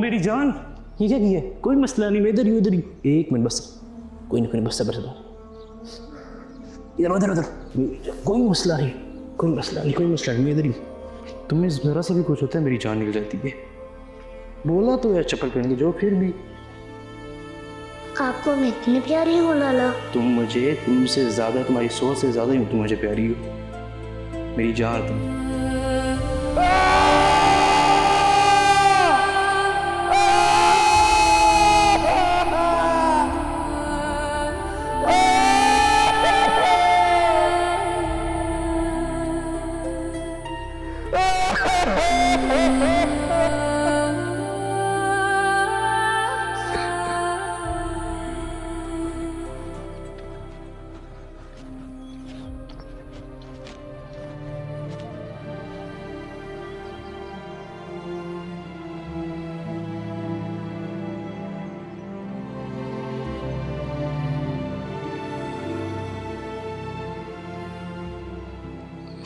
मेरी जान, ये क्या किया? कोई मसला नहीं, मैं इधर ही, इधर ही। एक मिनट बस, कोई नहीं, बस सब्र से इधर उधर उधर, कोई मसला नहीं, कोई मसला नहीं, कोई मसला नहीं, मैं इधर ही। तुम्हें ज़रा सा भी कुछ होता है मेरी जान निकल जाती है। बोला तो यार चप्पल पहन के जो, फिर भी आपको मैं इतनी प्यारी हूँ लाला? तुम मुझे, तुमसे ज़्यादा, तुम्हारी सोच से ज़्यादा ही तुम मुझे प्यारी हो, मेरी जान तुम।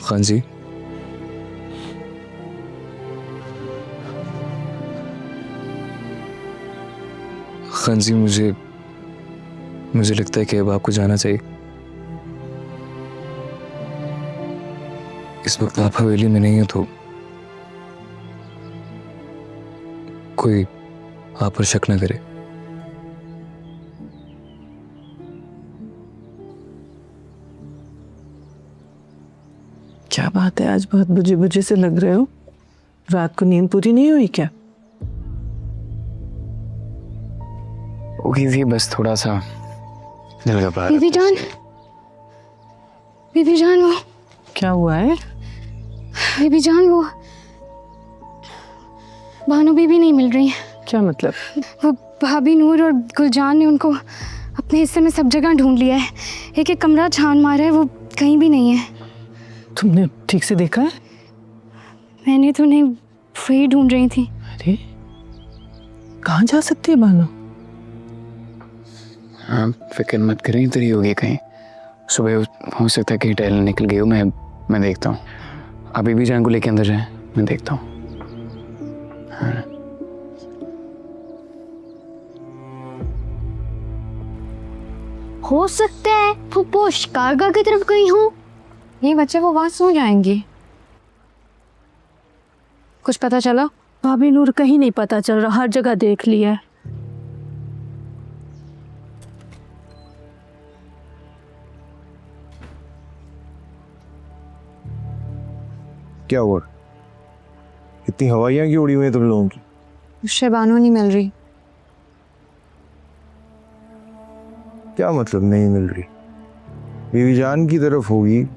खान जी, खान जी, मुझे लगता है कि अब आपको जाना चाहिए। इस वक्त आप हवेली में नहीं हो तो कोई आप पर शक न करे। क्या बात है, आज बहुत बुझे बुझे से लग रहे हो। रात को नींद पूरी नहीं हुई क्या? हुई थी, बस थोड़ा सा दिल घबरा रहा बीबी जान, बीबी जान, वो क्या हुआ है? बीबी जान, वो भानु बीबी नहीं मिल रही है। क्या मतलब? वो भाभी नूर और गुलजान ने उनको अपने हिस्से में सब जगह ढूंढ लिया है। एक एक कमरा छान मारा है, वो कहीं भी नहीं है। तुमने ठीक से देखा है? मैंने तो उन्हें वही ढूंढ रही थी। अरे कहाँ जा सकती है भानु? हाँ, फिक्र मत करें, इधर ही होगी कहीं। सुबह हो सकता है कहीं टहलने निकल गई हो। मैं देखता हूँ। अभी भी जान को लेके अंदर जाए, मैं देखता हूँ। हाँ। हो सकता है वो शिकारगाह की तरफ गई हूँ। ये बच्चे वो वहां सो जाएंगे। कुछ पता चला? भाभी नूर कहीं नहीं पता चल रहा, हर जगह देख लिया है। क्या हुआ? इतनी हवाइयाँ क्यों उड़ी हुई हैं तुम लोगों की? उससे बानो नहीं मिल रही। क्या मतलब नहीं मिल रही? बीवी जान की तरफ होगी,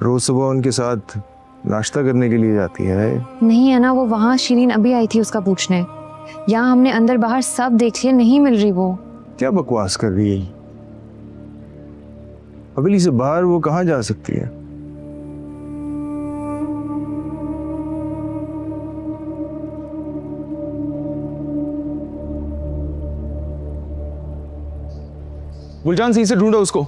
रोज सुबह उनके साथ नाश्ता करने के लिए जाती है। नहीं है ना, वो वहाँ शिरीन अभी आई थी उसका पूछने। यहाँ हमने अंदर बाहर सब देख लिया, नहीं मिल रही वो। क्या बकवास कर रही है? हवेली से बाहर वो कहाँ जा सकती है? गुलजान, सही से ढूंढो उसको।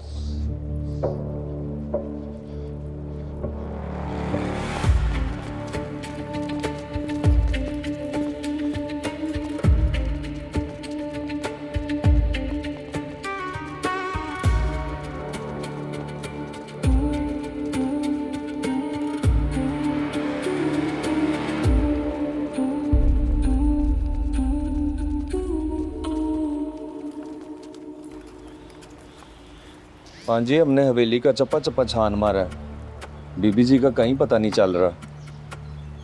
हाँ जी, हमने हवेली का चप्पा चप्पा छान मारा है। बीबी जी का कहीं पता नहीं चल रहा।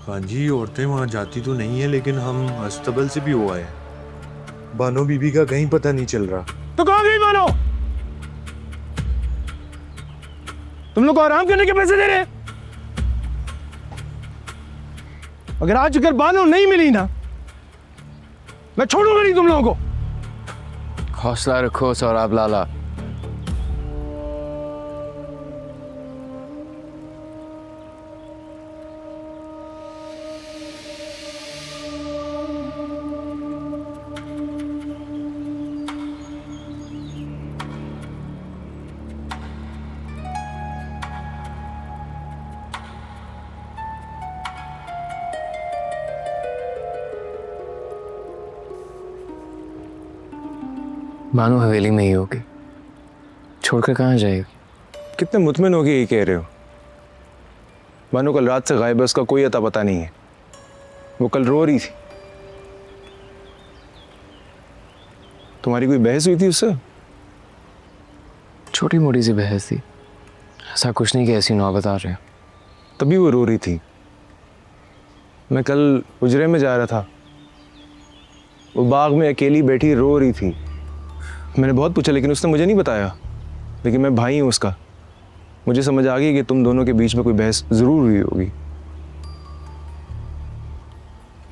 हाँ जी, औरतें वहां जाती तो नहीं है, लेकिन हम अस्तबल से भी हुआ है। बानो बीबी का कहीं पता नहीं चल रहा। तो कहाँ गई बानो? तुम लोग को आराम करने के पैसे दे रहे? अगर आज अगर बानो नहीं मिली ना, मैं छोड़ूंगा नहीं तुम लोगों को। हौसला रखो सौराब लाला। बानो हवेली में ही होगी, छोड़कर कहाँ जाएगी? कितने मुतमिन हो गए ये कह रहे हो? बानो कल रात से गायब है, उसका कोई अता पता नहीं है। वो कल रो रही थी। तुम्हारी कोई बहस हुई थी उससे? छोटी मोटी सी बहस थी, ऐसा कुछ नहीं कि ऐसी नौबत आ रही हो। तभी वो रो रही थी। मैं कल उजरे में जा रहा था, वो बाग में अकेली बैठी रो रही थी। मैंने बहुत पूछा लेकिन उसने मुझे नहीं बताया, लेकिन मैं भाई हूँ उसका। मुझे समझ आ गई कि तुम दोनों के बीच में कोई बहस ज़रूर हुई होगी।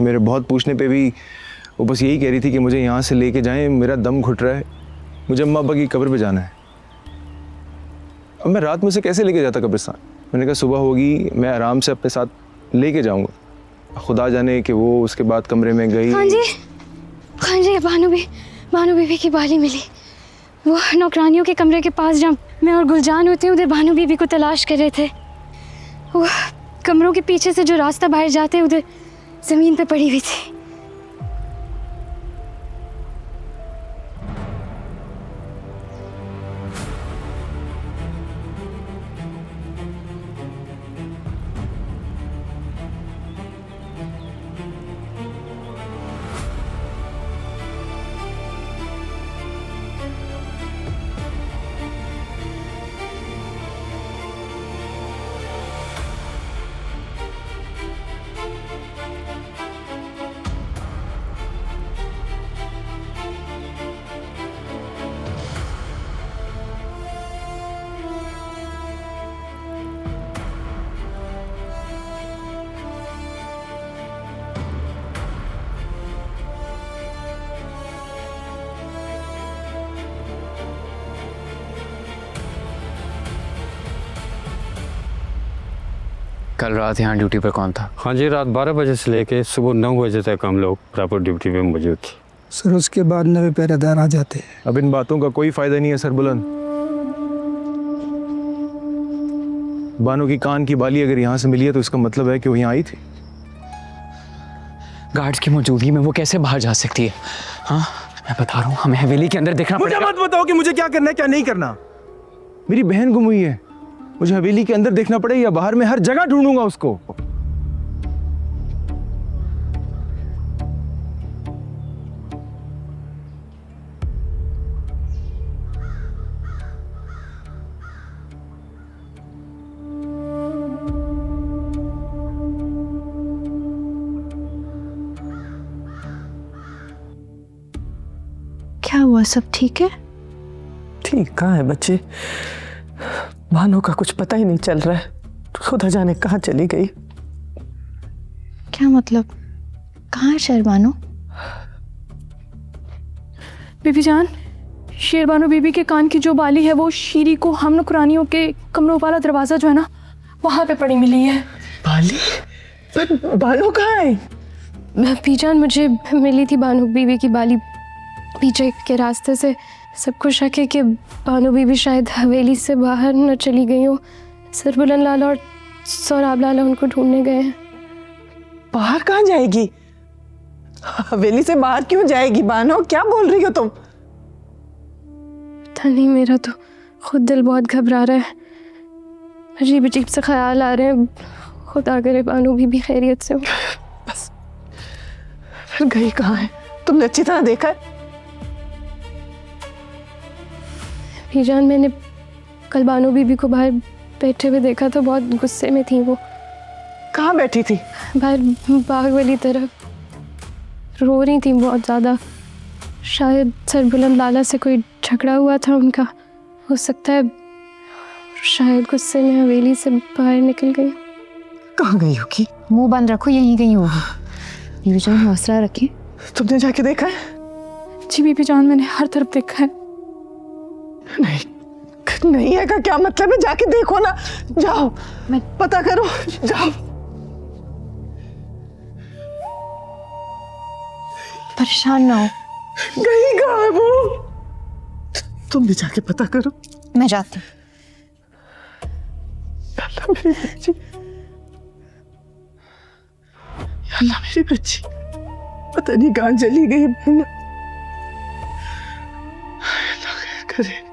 मेरे बहुत पूछने पे भी वो बस यही कह रही थी कि मुझे यहाँ से लेके जाएं, मेरा दम घुट रहा है, मुझे अम्मा अब्बा की कब्र पे जाना है। अब मैं रात में उसे कैसे लेके जाता कब्रिस्तान? मैंने कहा सुबह होगी, मैं आराम से अपने साथ लेके जाऊँगा। खुदा जाने कि वो उसके बाद कमरे में गई। हाँ जी, बानो बीबी की बाली मिली। वो नौकरानियों के कमरे के पास जहाँ मैं और गुलजान होते हैं, उधर बानो बीबी को तलाश कर रहे थे। वो कमरों के पीछे से जो रास्ता बाहर जाते हैं, उधर ज़मीन पे पड़ी हुई थी। कल रात यहाँ ड्यूटी पर कौन था? हाँ जी, रात 12 बजे से लेके सुबह 9 बजे तक हम लोग प्रॉपर ड्यूटी पे मौजूद थे। सर उसके बाद नए पहरेदार आ जाते हैं। अब इन बातों का कोई फायदा नहीं है सर बुलंद। बानो की कान की बाली अगर यहाँ से मिली है तो इसका मतलब है कि वो यहाँ आई थी। गार्ड्स की मौजूदगी में वो कैसे बाहर जा सकती है? हाँ, मैं बता रहा हूँ, हमें हवेली के अंदर देखना मुझे पड़ेगा। मत बताओ कि मुझे क्या करना है क्या नहीं करना। मेरी बहन गुम हुई है, मुझे हवेली के अंदर देखना पड़ेगा या बाहर? मैं हर जगह ढूंढूंगा उसको। क्या हुआ, सब ठीक है? ठीक कहाँ है बच्चे? बानो का कुछ पता ही नहीं चल रहा है। खुदा जाने कहाँ चली गई। क्या मतलब, कहाँ है शहरबानो? बीबी जान, शेरबानो बीबी के कान की जो बाली है वो शीरी को हम नौकरानियों के कमरों वाला दरवाज़ा जो है ना, वहाँ पे पड़ी मिली है। बाली? पर बानो कहाँ है? बीबी जान, मुझे मिली थी बानो बीबी की बाली पीछे के रास्ते से। सबको शक है कि बानो बीबी शायद हवेली से बाहर न चली गई हो। सरबुलंद लाला और सौराब लाला उनको ढूंढने गए हैं। बाहर कहाँ जाएगी? हवेली से बाहर क्यों जाएगी बानो? क्या बोल रही हो तुम? पता नहीं, मेरा तो खुद दिल बहुत घबरा रहा है। अजीब अजीब से ख्याल आ रहे हैं। खुदा करे बानो बीबी खैरियत से हो। बस फिर गई कहाँ है? तुमने अच्छी तरह देखा है? बीजान, मैंने कल बानो बीबी को बाहर बैठे हुए देखा तो बहुत गुस्से में थी वो। कहाँ बैठी थी? बाहर बाग वाली तरफ रो रही थी बहुत ज़्यादा। शायद सरबुलंद लाला से कोई झगड़ा हुआ था उनका, हो सकता है। शायद गुस्से में हवेली से बाहर निकल गई। कहाँ गई होगी? मुंह बंद रखो, यहीं गई होगी। बीबी जान, हौसला रखिए। तुमने जाके देखा है? जी बीबी जान, मैंने हर तरफ देखा है। नहीं है का क्या मतलब है? जाके देखो ना, जाओ, मैं पता करो, जाओ। परेशान ना हो। गई कहाँ है वो? तुम भी जाके पता करो। मैं जाती हूँ। अल्लाह मेरी बच्ची, अल्लाह मेरी बच्ची, पता नहीं कहाँ चली गई बहन। करे।